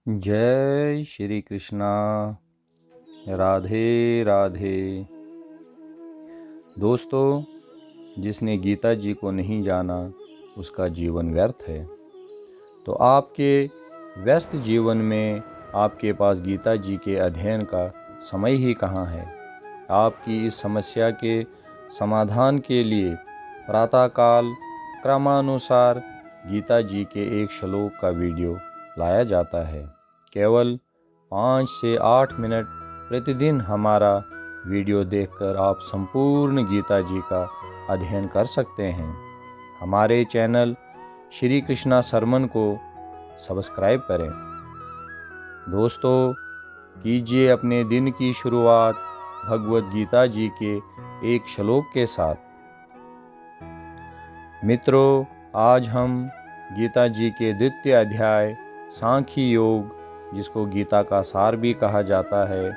जय श्री कृष्णा। राधे राधे। दोस्तों, जिसने गीता जी को नहीं जाना उसका जीवन व्यर्थ है। तो आपके व्यस्त जीवन में आपके पास गीता जी के अध्ययन का समय ही कहाँ है। आपकी इस समस्या के समाधान के लिए प्रातःकाल क्रमानुसार गीता जी के एक श्लोक का वीडियो लाया जाता है। केवल 5 से 8 मिनट प्रतिदिन हमारा वीडियो देखकर आप संपूर्ण गीता जी का अध्ययन कर सकते हैं। हमारे चैनल श्री कृष्णा सरमन को सब्सक्राइब करें। दोस्तों, कीजिए अपने दिन की शुरुआत भगवद गीता जी के एक श्लोक के साथ। मित्रों, आज हम गीता जी के द्वितीय अध्याय सांख्य योग, जिसको गीता का सार भी कहा जाता है,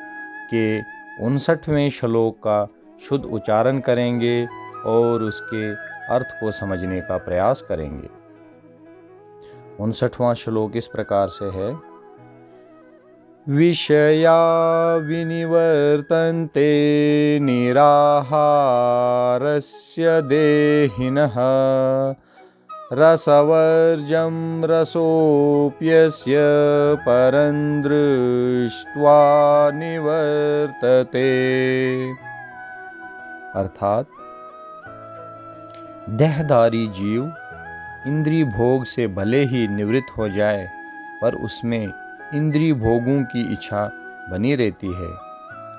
के 59वें श्लोक का शुद्ध उच्चारण करेंगे और उसके अर्थ को समझने का प्रयास करेंगे। 59वां श्लोक इस प्रकार से है। विषया विनिवर्तन्ते निराहारस्य देहिनः रसवर्जं रसोऽप्यस्य परं दृष्ट्वा निवर्तते। अर्थात देहधारी जीव इंद्रिय भोग से भले ही निवृत्त हो जाए, पर उसमें इंद्रिय भोगों की इच्छा बनी रहती है।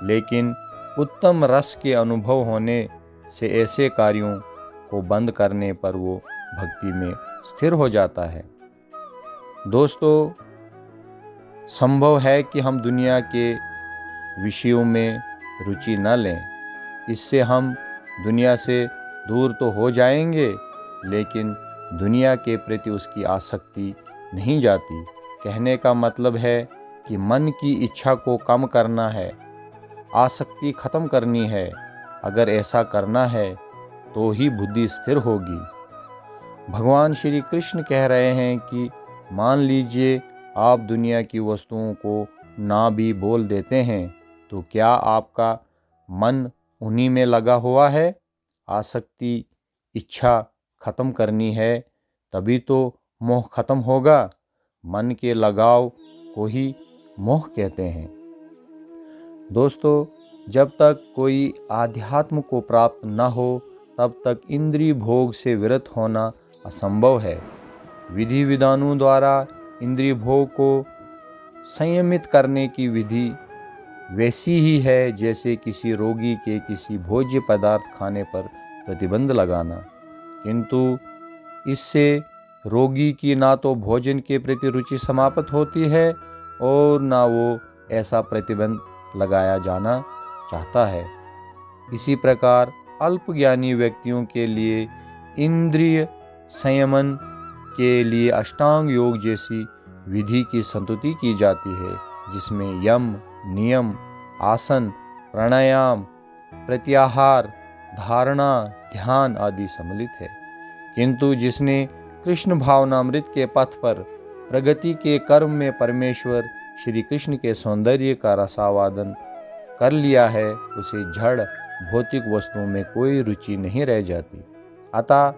लेकिन उत्तम रस के अनुभव होने से ऐसे कार्यों को बंद करने पर वो भक्ति में स्थिर हो जाता है। दोस्तों, संभव है कि हम दुनिया के विषयों में रुचि न लें। इससे हम दुनिया से दूर तो हो जाएंगे, लेकिन दुनिया के प्रति उसकी आसक्ति नहीं जाती। कहने का मतलब है कि मन की इच्छा को कम करना है, आसक्ति खत्म करनी है। अगर ऐसा करना है तो ही बुद्धि स्थिर होगी। भगवान श्री कृष्ण कह रहे हैं कि मान लीजिए आप दुनिया की वस्तुओं को ना भी बोल देते हैं, तो क्या आपका मन उन्हीं में लगा हुआ है? आसक्ति, इच्छा खत्म करनी है, तभी तो मोह खत्म होगा। मन के लगाव को ही मोह कहते हैं। दोस्तों, जब तक कोई आध्यात्म को प्राप्त न हो, तब तक इंद्रिय भोग से विरत होना असंभव है। विधि विधानों द्वारा इंद्रिय भोग को संयमित करने की विधि वैसी ही है जैसे किसी रोगी के किसी भोज्य पदार्थ खाने पर प्रतिबंध लगाना। किंतु इससे रोगी की ना तो भोजन के प्रति रुचि समाप्त होती है और ना वो ऐसा प्रतिबंध लगाया जाना चाहता है। इसी प्रकार अल्पज्ञानी व्यक्तियों के लिए इंद्रिय संयमन के लिए अष्टांग योग जैसी विधि की संतुति की जाती है, जिसमें यम, नियम, आसन, प्राणायाम, प्रत्याहार, धारणा, ध्यान आदि सम्मिलित है। किंतु जिसने कृष्ण भावनामृत के पथ पर प्रगति के कर्म में परमेश्वर श्री कृष्ण के सौंदर्य का रसावादन कर लिया है, उसे जड़ भौतिक वस्तुओं में कोई रुचि नहीं रह जाती। अतः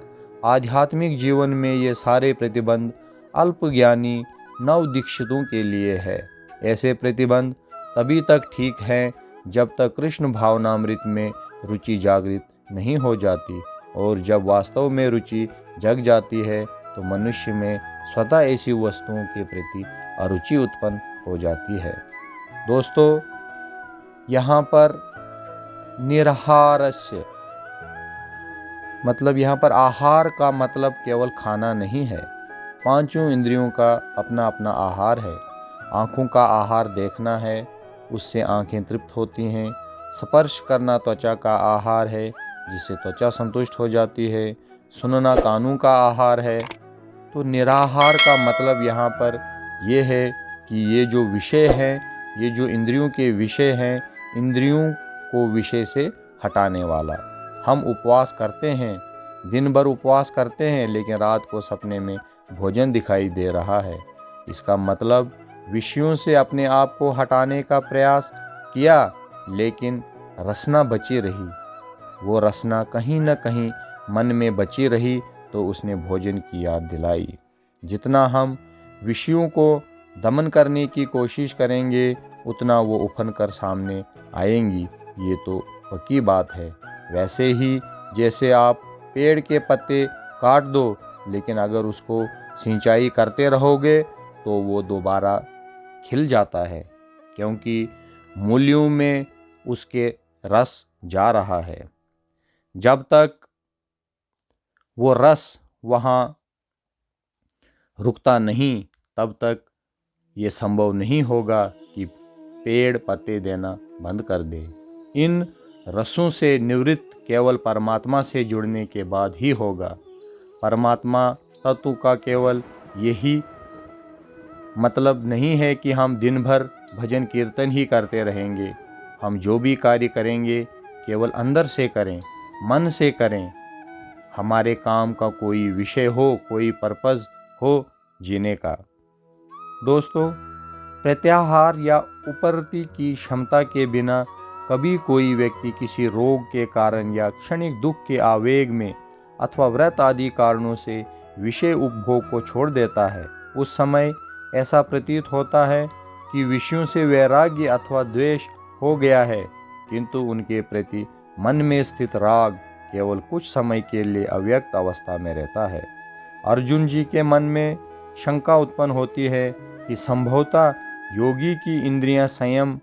आध्यात्मिक जीवन में ये सारे प्रतिबंध अल्पज्ञानी नवदीक्षितों के लिए है। ऐसे प्रतिबंध तभी तक ठीक हैं जब तक कृष्ण भावनामृत में रुचि जागृत नहीं हो जाती, और जब वास्तव में रुचि जग जाती है तो मनुष्य में स्वतः ऐसी वस्तुओं के प्रति अरुचि उत्पन्न हो जाती है। दोस्तों, यहाँ पर निराहारस्य मतलब यहाँ पर आहार का मतलब केवल खाना नहीं है। पांचों इंद्रियों का अपना अपना आहार है। आँखों का आहार देखना है, उससे आँखें तृप्त होती हैं। स्पर्श करना त्वचा का आहार है, जिससे त्वचा संतुष्ट हो जाती है। सुनना कानों का आहार है। तो निराहार का मतलब यहाँ पर यह है कि ये जो विषय हैं, ये जो इंद्रियों के विषय हैं, इंद्रियों को विषय से हटाने वाला। हम उपवास करते हैं, दिन भर उपवास करते हैं, लेकिन रात को सपने में भोजन दिखाई दे रहा है। इसका मतलब विषयों से अपने आप को हटाने का प्रयास किया, लेकिन रसना बची रही। वो रसना कहीं न कहीं मन में बची रही तो उसने भोजन की याद दिलाई। जितना हम विषयों को दमन करने की कोशिश करेंगे, उतना वो उफन कर सामने आएंगी। ये तो पक्की बात है। वैसे ही जैसे आप पेड़ के पत्ते काट दो, लेकिन अगर उसको सिंचाई करते रहोगे तो वो दोबारा खिल जाता है, क्योंकि मूलियों में उसके रस जा रहा है। जब तक वो रस वहाँ रुकता नहीं, तब तक ये संभव नहीं होगा कि पेड़ पत्ते देना बंद कर दे। इन रसों से निवृत्त केवल परमात्मा से जुड़ने के बाद ही होगा। परमात्मा तत्व का केवल यही मतलब नहीं है कि हम दिन भर भजन कीर्तन ही करते रहेंगे। हम जो भी कार्य करेंगे केवल अंदर से करें, मन से करें। हमारे काम का कोई विषय हो, कोई पर्पस हो जीने का। दोस्तों, प्रत्याहार या उपरति की क्षमता के बिना कभी कोई व्यक्ति किसी रोग के कारण या क्षणिक दुख के आवेग में अथवा व्रत आदि कारणों से विषय उपभोग को छोड़ देता है। उस समय ऐसा प्रतीत होता है कि विषयों से वैराग्य अथवा द्वेष हो गया है, किंतु उनके प्रति मन में स्थित राग केवल कुछ समय के लिए अव्यक्त अवस्था में रहता है। अर्जुन जी के मन में शंका उत्पन्न होती है कि संभवतः योगी की इंद्रियां संयम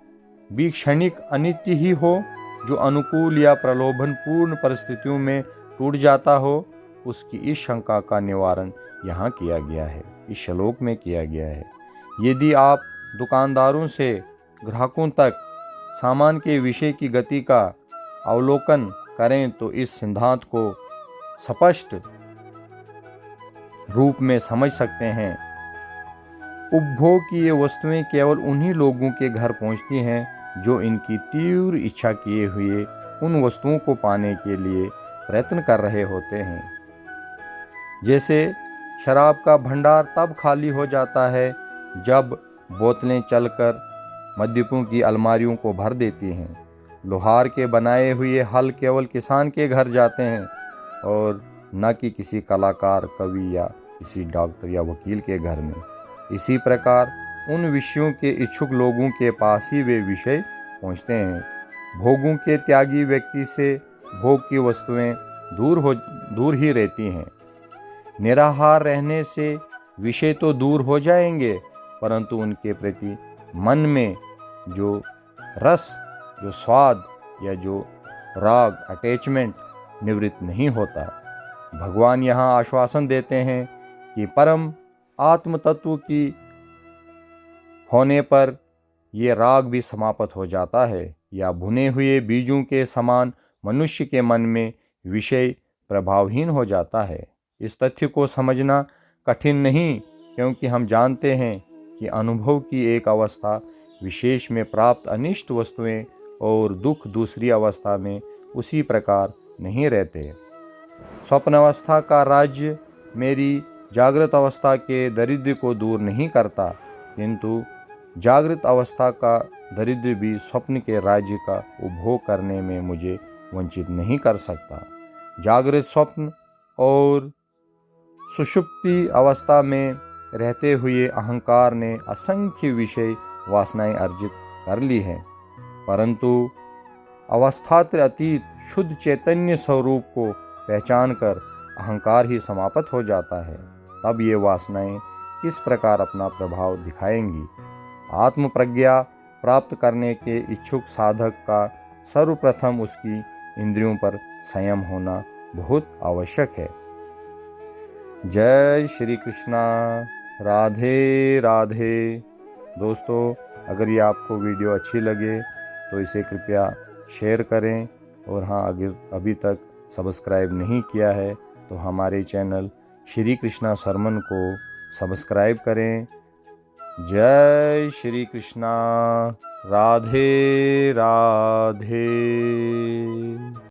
भी क्षणिक अनित्य ही हो, जो अनुकूल या प्रलोभन पूर्ण परिस्थितियों में टूट जाता हो। उसकी इस शंका का निवारण यहाँ किया गया है, इस श्लोक में किया गया है। यदि आप दुकानदारों से ग्राहकों तक सामान के विषय की गति का अवलोकन करें तो इस सिद्धांत को स्पष्ट रूप में समझ सकते हैं। उपभोग की ये वस्तुएं केवल उन्हीं लोगों के घर पहुंचती हैं जो इनकी तीव्र इच्छा किए हुए उन वस्तुओं को पाने के लिए प्रयत्न कर रहे होते हैं। जैसे शराब का भंडार तब खाली हो जाता है जब बोतलें चलकर मद्यपों की अलमारियों को भर देती हैं। लोहार के बनाए हुए हल केवल किसान के घर जाते हैं और न कि किसी कलाकार, कवि या किसी डॉक्टर या वकील के घर में। इसी प्रकार उन विषयों के इच्छुक लोगों के पास ही वे विषय पहुंचते हैं। भोगों के त्यागी व्यक्ति से भोग की वस्तुएं दूर ही रहती हैं। निराहार रहने से विषय तो दूर हो जाएंगे, परंतु उनके प्रति मन में जो रस, जो स्वाद या जो राग, अटैचमेंट निवृत्त नहीं होता। भगवान यहाँ आश्वासन देते हैं कि परम आत्म तत्व की होने पर ये राग भी समाप्त हो जाता है, या भुने हुए बीजों के समान मनुष्य के मन में विषय प्रभावहीन हो जाता है। इस तथ्य को समझना कठिन नहीं, क्योंकि हम जानते हैं कि अनुभव की एक अवस्था विशेष में प्राप्त अनिष्ट वस्तुएं और दुख दूसरी अवस्था में उसी प्रकार नहीं रहते। स्वप्न अवस्था का राज्य मेरी जागृत अवस्था के दरिद्र को दूर नहीं करता, किंतु जागृत अवस्था का दरिद्र भी स्वप्न के राज्य का उपभोग करने में मुझे वंचित नहीं कर सकता। जागृत, स्वप्न और सुषुप्ति अवस्था में रहते हुए अहंकार ने असंख्य विषय वासनाएं अर्जित कर ली हैं, परंतु अवस्थात्र अतीत शुद्ध चैतन्य स्वरूप को पहचान कर अहंकार ही समाप्त हो जाता है। तब ये वासनाएं किस प्रकार अपना प्रभाव दिखाएंगी। आत्म प्रज्ञा प्राप्त करने के इच्छुक साधक का सर्वप्रथम उसकी इंद्रियों पर संयम होना बहुत आवश्यक है। जय श्री कृष्णा। राधे राधे। दोस्तों, अगर ये आपको वीडियो अच्छी लगे तो इसे कृपया शेयर करें, और हाँ, अगर अभी तक सब्सक्राइब नहीं किया है तो हमारे चैनल श्री कृष्णा सरमन को सब्सक्राइब करें। जय श्री कृष्णा। राधे राधे।